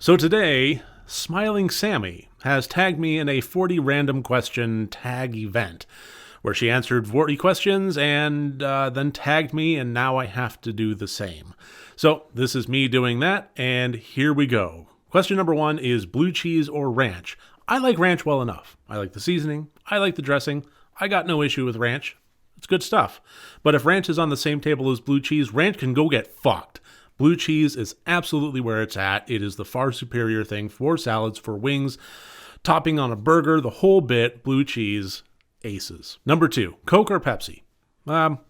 So today, Smiling Sammy has tagged me in a 40 random question tag event where she answered 40 questions and then tagged me, and now I have to do the same. So this is me doing that, and here we go. Question number 1 is blue cheese or ranch. I like ranch well enough. I like the seasoning. I like the dressing. I got no issue with ranch. It's good stuff. But if ranch is on the same table as blue cheese, ranch can go get fucked. Blue cheese is absolutely where it's at. It is the far superior thing for salads, for wings, topping on a burger, the whole bit. Blue cheese, aces. Number 2, Coke or Pepsi?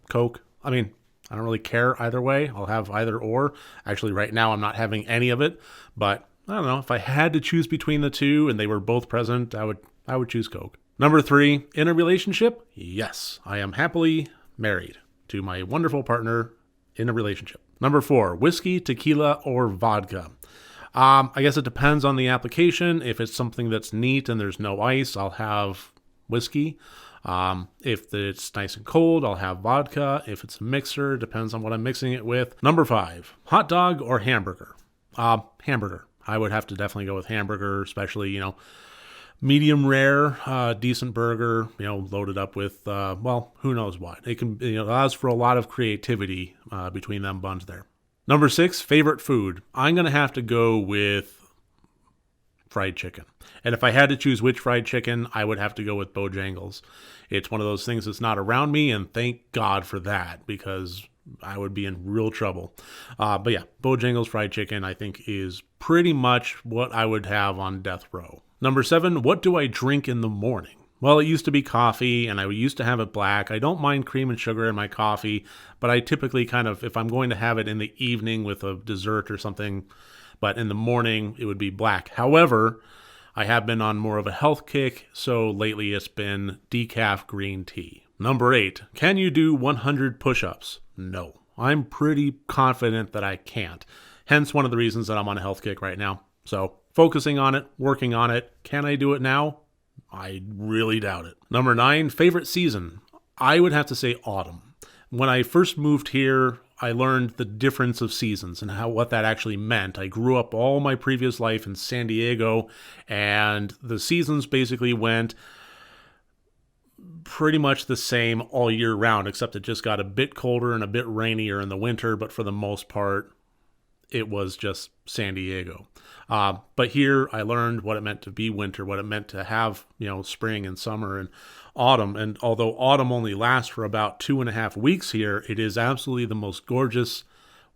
Coke. I mean, I don't really care either way. I'll have either or. Actually, right now I'm not having any of it, but I don't know. If I had to choose between the two and they were both present, I would choose Coke. Number 3, in a relationship? Yes, I am happily married to my wonderful partner in a relationship. Number 4, whiskey, tequila, or vodka? I guess it depends on the application. If it's something that's neat and there's no ice, I'll have whiskey. If it's nice and cold, I'll have vodka. If it's a mixer, depends on what I'm mixing it with. Number 5, hot dog or hamburger? Hamburger. I would have to definitely go with hamburger, especially, medium rare, decent burger, loaded up with, who knows what. It can, allows for a lot of creativity between them buns there. Number 6, favorite food. I'm going to have to go with fried chicken. And if I had to choose which fried chicken, I would have to go with Bojangles. It's one of those things that's not around me, and thank God for that, because I would be in real trouble. But yeah, Bojangles fried chicken, I think, is pretty much what I would have on death row. Number 7, what do I drink in the morning? Well, it used to be coffee, and I used to have it black. I don't mind cream and sugar in my coffee, but I typically if I'm going to have it in the evening with a dessert or something, but in the morning, it would be black. However, I have been on more of a health kick, so lately it's been decaf green tea. Number 8, can you do 100 push-ups? No. I'm pretty confident that I can't. Hence one of the reasons that I'm on a health kick right now. So focusing on it, working on it. Can I do it now? I really doubt it. Number 9, favorite season. I would have to say autumn. When I first moved here, I learned the difference of seasons and what that actually meant. I grew up all my previous life in San Diego, and the seasons basically went pretty much the same all year round, except it just got a bit colder and a bit rainier in the winter, but for the most part, it was just San Diego. But here I learned what it meant to be winter, what it meant to have, spring and summer and autumn. And although autumn only lasts for about 2.5 weeks here, it is absolutely the most gorgeous,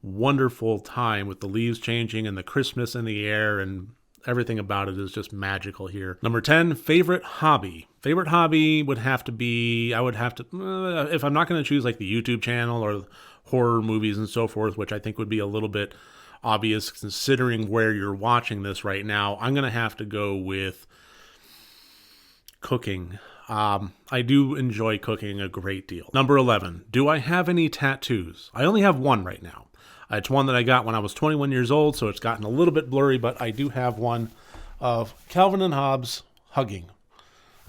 wonderful time with the leaves changing and the crispness in the air, and everything about it is just magical here. Number 10, favorite hobby. Favorite hobby would have to be, if I'm not going to choose like the YouTube channel or horror movies and so forth, which I think would be a little bit obvious considering where you're watching this right now, I'm going to have to go with cooking. I do enjoy cooking a great deal. Number 11, do I have any tattoos? I only have one right now. It's one that I got when I was 21 years old, so it's gotten a little bit blurry, but I do have one of Calvin and Hobbes hugging.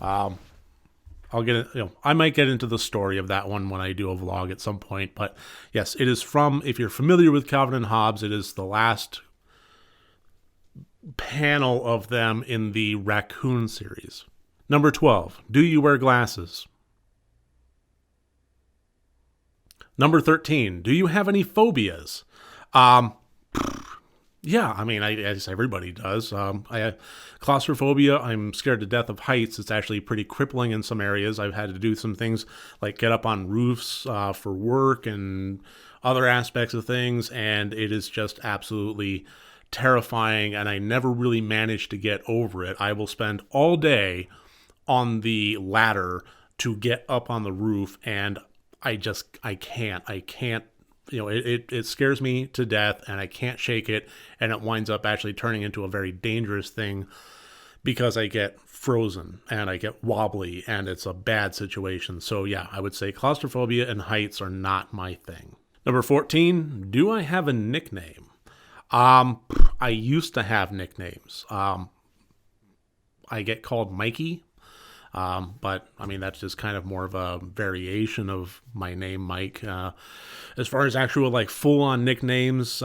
I'll get it. I might get into the story of that one when I do a vlog at some point. But yes, it is from, if you're familiar with Calvin and Hobbes, it is the last panel of them in the Raccoon series. Number 12, do you wear glasses? Number 13, do you have any phobias? Yeah, I mean, I guess everybody does. I have claustrophobia. I'm scared to death of heights. It's actually pretty crippling in some areas. I've had to do some things like get up on roofs for work and other aspects of things, and it is just absolutely terrifying, and I never really managed to get over it. I will spend all day on the ladder to get up on the roof, and I can't. It scares me to death, and I can't shake it, and it winds up actually turning into a very dangerous thing because I get frozen and I get wobbly, and it's a bad situation. So yeah, I would say claustrophobia and heights are not my thing. Number 14, do I have a nickname? I used to have nicknames. I get called Mikey. But I mean, that's just kind of more of a variation of my name, Mike. As far as actual like full on nicknames,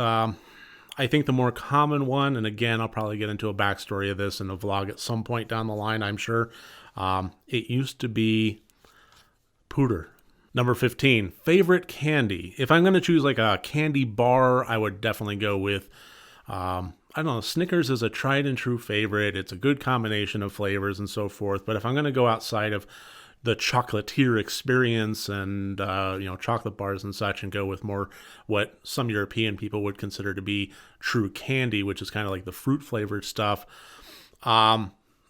I think the more common one, and again, I'll probably get into a backstory of this in a vlog at some point down the line, I'm sure. It used to be Pooter. Number 15, favorite candy. If I'm going to choose like a candy bar, I would definitely go with, I don't know, Snickers is a tried and true favorite. It's a good combination of flavors and so forth. But if I'm going to go outside of the chocolatier experience and, chocolate bars and such, and go with more what some European people would consider to be true candy, which is kind of like the fruit flavored stuff.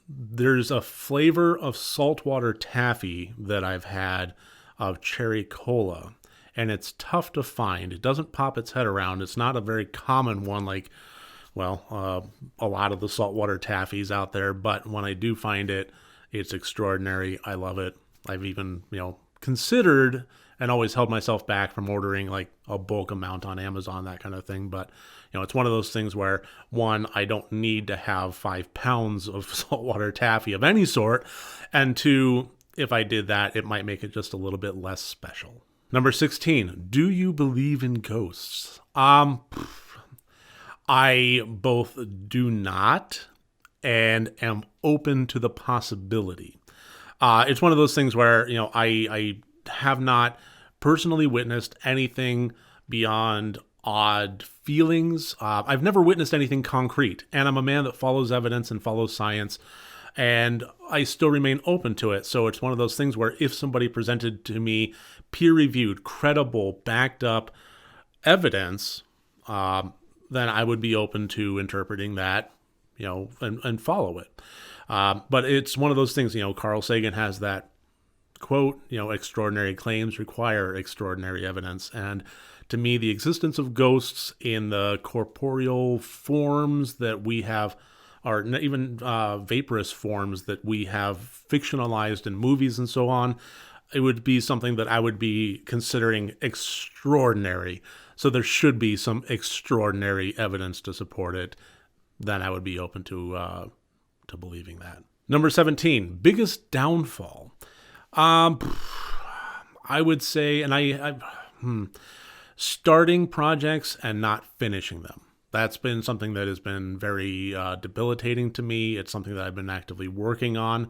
There's a flavor of saltwater taffy that I've had of cherry cola, and it's tough to find. It doesn't pop its head around. It's not a very common one like, a lot of the saltwater taffies out there, but when I do find it, it's extraordinary. I love it. I've even, considered and always held myself back from ordering like a bulk amount on Amazon, that kind of thing. But, it's one of those things where, one, I don't need to have 5 pounds of saltwater taffy of any sort. And two, if I did that, it might make it just a little bit less special. Number 16, do you believe in ghosts? I both do not and am open to the possibility. It's one of those things where, I have not personally witnessed anything beyond odd feelings. I've never witnessed anything concrete, and I'm a man that follows evidence and follows science, and I still remain open to it. So it's one of those things where if somebody presented to me peer-reviewed, credible, backed up evidence, then I would be open to interpreting that, and follow it. But it's one of those things, Carl Sagan has that quote, extraordinary claims require extraordinary evidence. And to me, the existence of ghosts in the corporeal forms that we have, or even vaporous forms that we have fictionalized in movies and so on, it would be something that I would be considering extraordinary. So there should be some extraordinary evidence to support it. Then I would be open to believing that. Number 17, biggest downfall. I would say, starting projects and not finishing them. That's been something that has been very debilitating to me. It's something that I've been actively working on.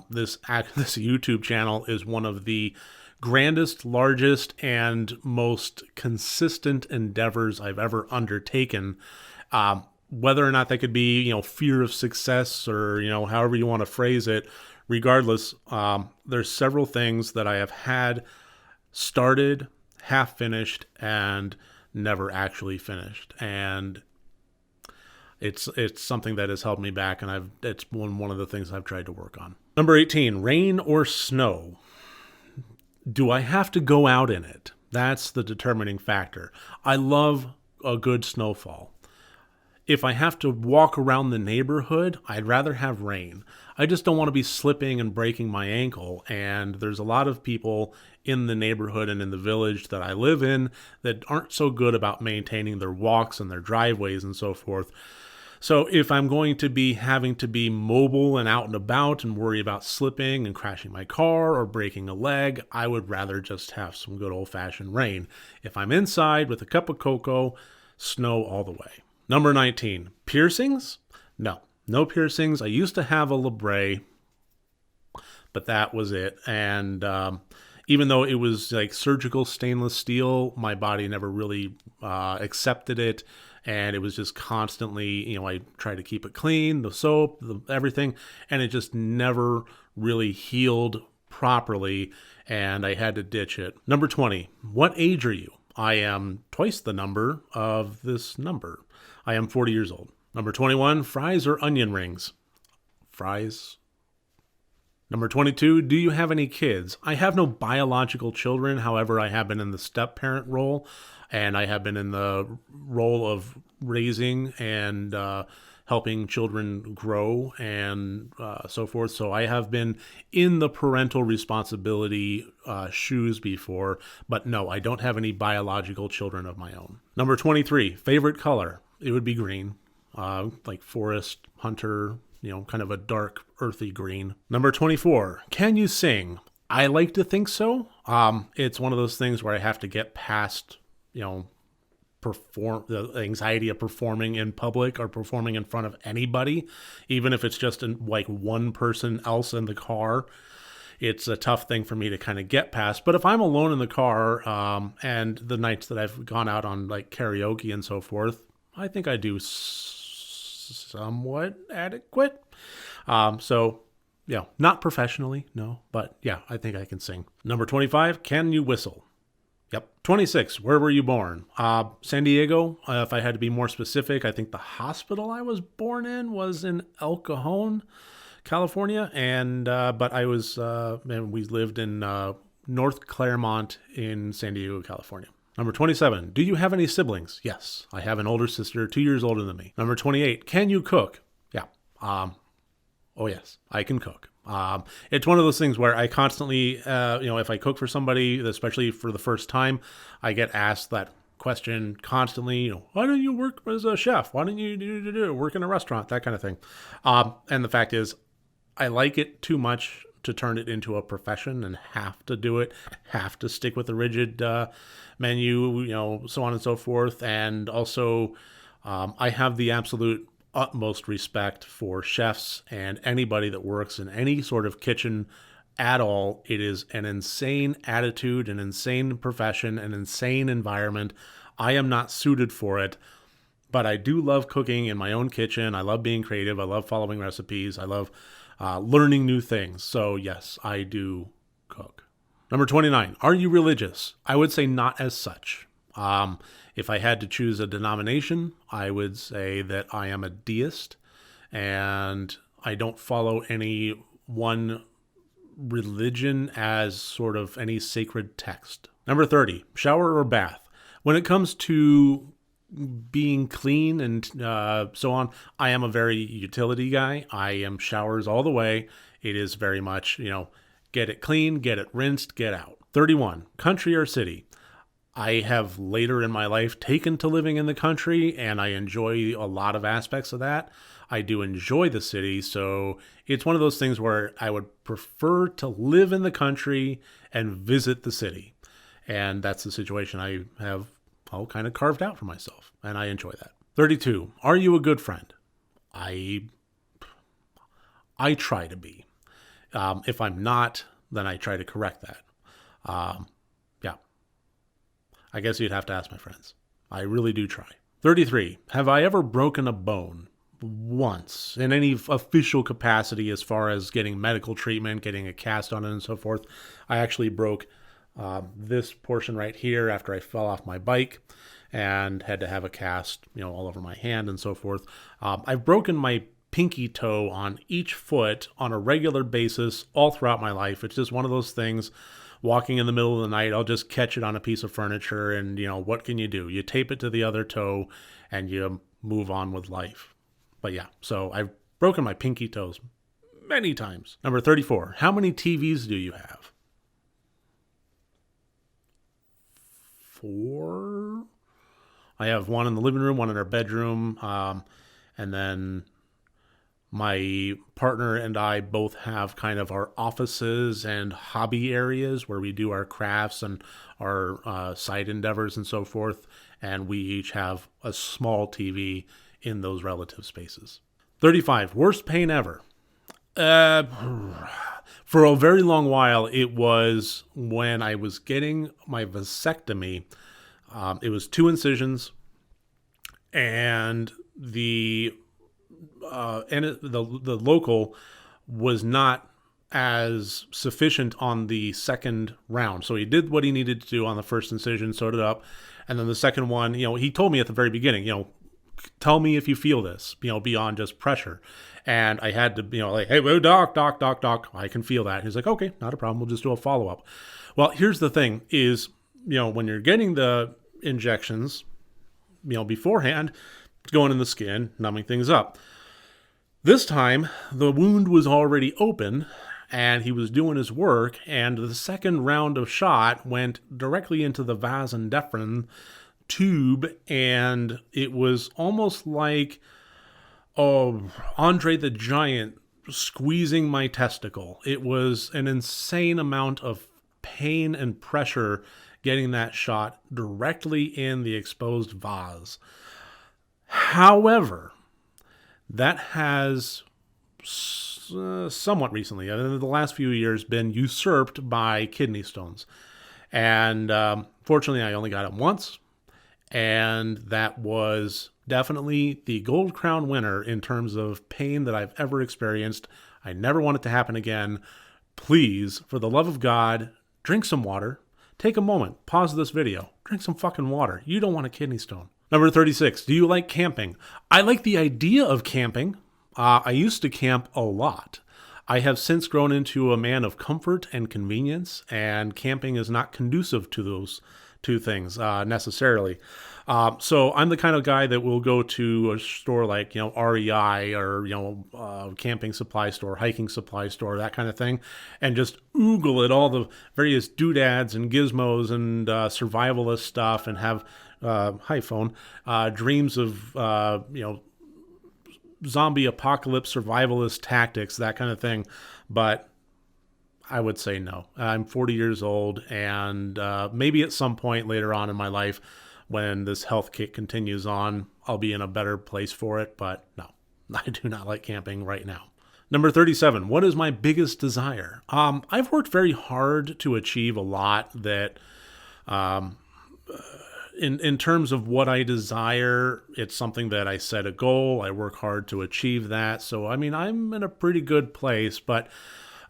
This YouTube channel is one of the grandest, largest, and most consistent endeavors I've ever undertaken. Whether or not that could be, fear of success or, however you want to phrase it, regardless, there's several things that I have had started, half finished, and never actually finished. And it's something that has held me back, and it's one of the things I've tried to work on. Number 18, rain or snow. Do I have to go out in it? That's the determining factor. I love a good snowfall. If I have to walk around the neighborhood, I'd rather have rain. I just don't want to be slipping and breaking my ankle. And there's a lot of people in the neighborhood and in the village that I live in that aren't so good about maintaining their walks and their driveways and so forth. So if I'm going to be having to be mobile and out and about and worry about slipping and crashing my car or breaking a leg, I would rather just have some good old-fashioned rain. If I'm inside with a cup of cocoa, snow all the way. Number 19, piercings? No piercings. I used to have a labrae, but that was it. And even though it was like surgical stainless steel, my body never really accepted it. And it was just constantly, I tried to keep it clean, the soap, everything, and it just never really healed properly, and I had to ditch it. Number 20, what age are you? I am twice the number of this number. I am 40 years old. Number 21, fries or onion rings? Fries. Number 22, do you have any kids? I have no biological children. However, I have been in the step-parent role, and I have been in the role of raising and helping children grow and so forth. So I have been in the parental responsibility shoes before, but no, I don't have any biological children of my own. Number 23, favorite color? It would be green, like forest, hunter, kind of a dark, earthy green. Number 24, can you sing? I like to think so. It's one of those things where I have to get past, the anxiety of performing in public or performing in front of anybody, even if it's just like one person else in the car. It's a tough thing for me to kind of get past. But if I'm alone in the car, and the nights that I've gone out on like karaoke and so forth, I think I do somewhat adequate. So yeah, not professionally, no, but yeah, I think I can sing. Number 25, can you whistle? Yep. 26, where were you born? San Diego. If I had to be more specific, I think the hospital I was born in was in El Cajon, California, and but I was and we lived in North Claremont in San Diego, California. Number 27, do you have any siblings? Yes, I have an older sister, 2 years older than me. Number 28, can you cook? Yeah. Oh yes, I can cook. It's one of those things where I constantly, if I cook for somebody, especially for the first time, I get asked that question constantly. Why don't you work as a chef? Why don't you work in a restaurant? That kind of thing. And the fact is, I like it too much to turn it into a profession and have to do it, have to stick with a rigid menu, so on and so forth. And also, I have the absolute utmost respect for chefs and anybody that works in any sort of kitchen at all. It is an insane attitude, an insane profession, an insane environment. I am not suited for it, but I do love cooking in my own kitchen. I love being creative. I love following recipes. I love learning new things. So yes, I do cook. Number 29, are you religious? I would say not as such. If I had to choose a denomination, I would say that I am a deist and I don't follow any one religion as sort of any sacred text. Number 30, shower or bath? When it comes to being clean and so on, I am a very utility guy. I am showers all the way. It is very much, get it clean, get it rinsed, get out. 31, country or city? I have later in my life taken to living in the country, and I enjoy a lot of aspects of that. I do enjoy the city, so it's one of those things where I would prefer to live in the country and visit the city. And that's the situation I have all kind of carved out for myself, and I enjoy that. 32, are you a good friend? I try to be. If I'm not, then I try to correct that. I guess you'd have to ask my friends. I really do try. 33. Have I ever broken a bone? Once. In any official capacity as far as getting medical treatment, getting a cast on it and so forth. I actually broke this portion right here after I fell off my bike and had to have a cast, all over my hand and so forth. I've broken my pinky toe on each foot on a regular basis all throughout my life. It's just one of those things. Walking in the middle of the night, I'll just catch it on a piece of furniture and, what can you do? You tape it to the other toe and you move on with life. But yeah, so I've broken my pinky toes many times. Number 34, how many TVs do you have? 4. I have one in the living room, one in our bedroom, and then my partner and I both have kind of our offices and hobby areas where we do our crafts and our side endeavors and so forth. And we each have a small TV in those relative spaces. 35, worst pain ever. For a very long while, it was when I was getting my vasectomy. It was 2 incisions, and the local was not as sufficient on the second round. So he did what he needed to do on the first incision, sewed it up. And then the second one, he told me at the very beginning, tell me if you feel this, beyond just pressure. And I had to, hey, whoa, doc, I can feel that. He's like, okay, not a problem. We'll just do a follow-up. Well, here's the thing is, when you're getting the injections, beforehand, it's going in the skin, numbing things up. This time, the wound was already open, and he was doing his work, and the second round of shot went directly into the vas deferens tube, and it was almost like Andre the Giant squeezing my testicle. It was an insane amount of pain and pressure getting that shot directly in the exposed vase. However, that has somewhat recently, in the last few years, been usurped by kidney stones. And fortunately, I only got it once. And that was definitely the Gold Crown winner in terms of pain that I've ever experienced. I never want it to happen again. Please, for the love of God, drink some water. Take a moment, pause this video, drink some fucking water. You don't want a kidney stone. Number 36, do you like camping? I like the idea of camping. I used to camp a lot. I have since grown into a man of comfort and convenience, and camping is not conducive to those two things necessarily. So I'm the kind of guy that will go to a store like, REI or, camping supply store, hiking supply store, that kind of thing, and just oogle at all the various doodads and gizmos and survivalist stuff and have, dreams of, zombie apocalypse survivalist tactics, that kind of thing. But I would say no. I'm 40 years old, and maybe at some point later on in my life, when this health kick continues on, I'll be in a better place for it. But no, I do not like camping right now. Number 37, what is my biggest desire? I've worked very hard to achieve a lot that, in terms of what I desire, it's something that I set a goal. I work hard to achieve that. So, I'm in a pretty good place, but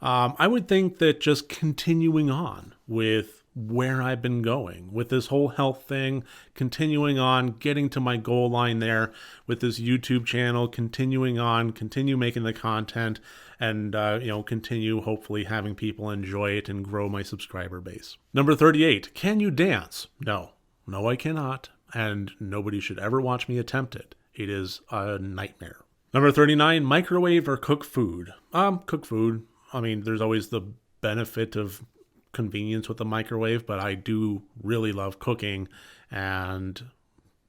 I would think that just continuing on with where I've been going with this whole health thing, continuing on, getting to my goal line there with this YouTube channel, continue making the content, and, continue hopefully having people enjoy it and grow my subscriber base. Number 38, can you dance? No, I cannot. And nobody should ever watch me attempt it. It is a nightmare. Number 39, microwave or cook food? Cook food. There's always the benefit of convenience with the microwave, but I do really love cooking, and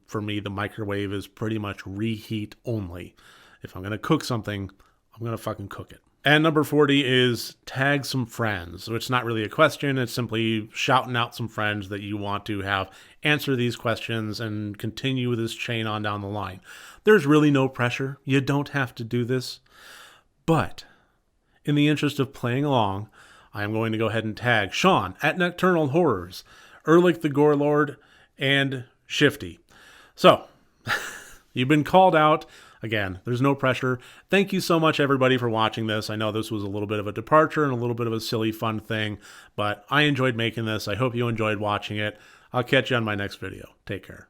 for me, the microwave is pretty much reheat only. If I'm going to cook something, I'm going to fucking cook it. And number 40 is tag some friends. So it's not really a question. It's simply shouting out some friends that you want to have answer these questions and continue this chain on down the line. There's really no pressure. You don't have to do this. But in the interest of playing along, I'm going to go ahead and tag Sean at Nocturnal Horrors, Erlich the Gore Lord, and Shifty. So, you've been called out. Again, there's no pressure. Thank you so much, everybody, for watching this. I know this was a little bit of a departure and a little bit of a silly, fun thing, but I enjoyed making this. I hope you enjoyed watching it. I'll catch you on my next video. Take care.